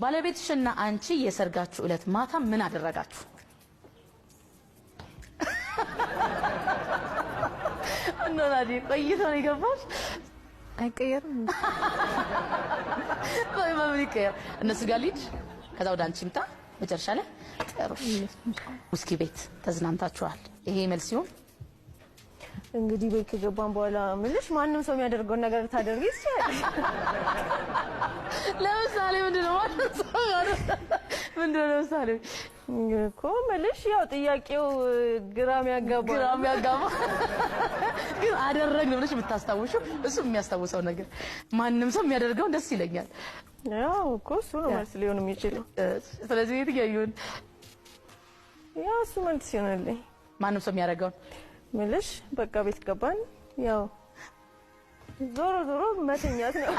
ባለቤትሽና አንቺ የሰርጋችሁ ዕለት ማታ ምን አደረጋችሁ? እናላዲ ቆይቶ ነው የገባሽ? አይቀየርም። ወይ ማምን ይቀየር። እነሱ ጋር ልጅ ከዛ ወደ አንቺ ምጣ መጨረሻ ላይ ጥሩሽ ውስኪ ቤት ተዝናንታችኋል። ይሄ መልስ ይሁን እንግዲህ ቤት ከገባን በኋላ ምንሽ ማንንም ሰው የሚያደርገው ነገር ታደርጊ ይችላል። ለምሳሌ ምንድነው ለምሳሌ እኮ ምንሽ ያው ጥያቄው ግራም ያጋባ ግን አደረግን ብለሽ የምታስታውሽው እሱ የሚያስታውሰው ነገር ማንንም ሰው የሚያደርገው ደስ ይለኛል። ያው እኮ እሱ ነው መልስ ሊሆን የሚችለው። ስለዚህ የትኛውን ያው እሱ መልስ ይሆናልኝ። ማንንም ሰው የሚያደርገው ምንሽ በቃ ቤት ገባን ያው ዞሮ መተኛት ነው።